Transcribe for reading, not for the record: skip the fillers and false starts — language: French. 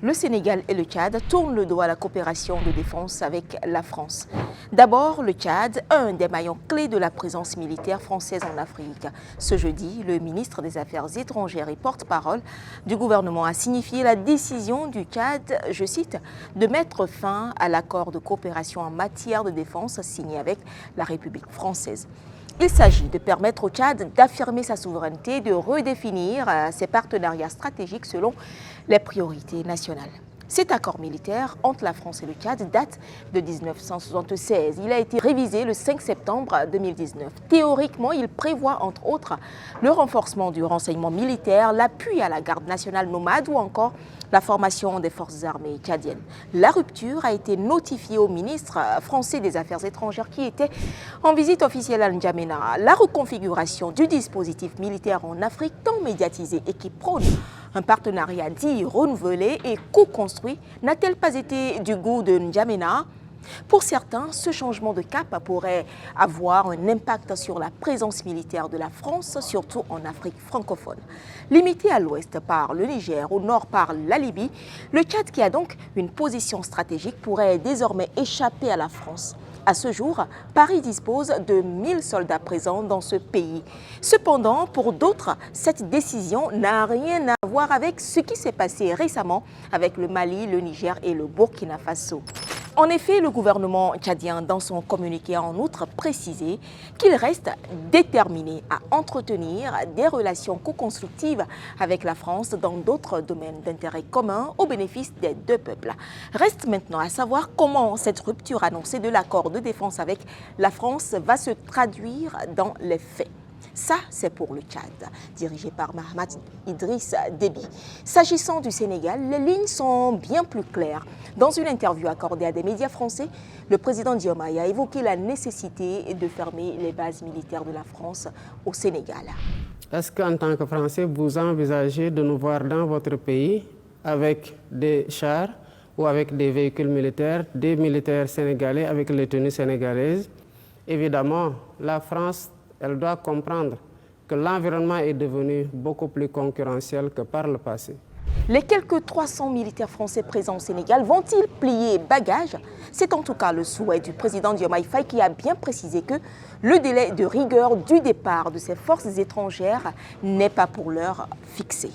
Le Sénégal et le Tchad tournent le dos à la coopération de défense avec la France. D'abord, le Tchad, un des maillons clés de la présence militaire française en Afrique. Ce jeudi, le ministre des Affaires étrangères et porte-parole du gouvernement a signifié la décision du Tchad, je cite, de mettre fin à l'accord de coopération en matière de défense signé avec la République française. Il s'agit de permettre au Tchad d'affirmer sa souveraineté et de redéfinir ses partenariats stratégiques selon les priorités nationales. Cet accord militaire entre la France et le Tchad date de 1976. Il a été révisé le 5 septembre 2019. Théoriquement, il prévoit entre autres le renforcement du renseignement militaire, l'appui à la garde nationale nomade ou encore la formation des forces armées tchadiennes. La rupture a été notifiée au ministre français des Affaires étrangères qui était en visite officielle à N'Djamena. La reconfiguration du dispositif militaire en Afrique, tant médiatisé et qui prône un partenariat dit renouvelé et co-construit, n'a-t-elle pas été du goût de N'Djamena? Pour certains, ce changement de cap pourrait avoir un impact sur la présence militaire de la France, surtout en Afrique francophone. Limité à l'ouest par le Niger, au nord par la Libye, le Tchad, qui a donc une position stratégique, pourrait désormais échapper à la France. À ce jour, Paris dispose de 1000 soldats présents dans ce pays. Cependant, pour d'autres, cette décision n'a rien à voir avec ce qui s'est passé récemment avec le Mali, le Niger et le Burkina Faso. En effet, le gouvernement tchadien, dans son communiqué, a en outre précisé qu'il reste déterminé à entretenir des relations co-constructives avec la France dans d'autres domaines d'intérêt commun au bénéfice des deux peuples. Reste maintenant à savoir comment cette rupture annoncée de l'accord de défense avec la France va se traduire dans les faits. Ça, c'est pour le Tchad, dirigé par Mahamat Idriss Déby. S'agissant du Sénégal, les lignes sont bien plus claires. Dans une interview accordée à des médias français, le président Diomaye a évoqué la nécessité de fermer les bases militaires de la France au Sénégal. Est-ce qu'en tant que Français, vous envisagez de nous voir dans votre pays avec des chars ou avec des véhicules militaires, des militaires sénégalais avec les tenues sénégalaises? Évidemment, la France, elle doit comprendre que l'environnement est devenu beaucoup plus concurrentiel que par le passé. Les quelques 300 militaires français présents au Sénégal vont-ils plier bagages? C'est en tout cas le souhait du président Diomaye Faye qui a bien précisé que le délai de rigueur du départ de ces forces étrangères n'est pas pour l'heure fixé.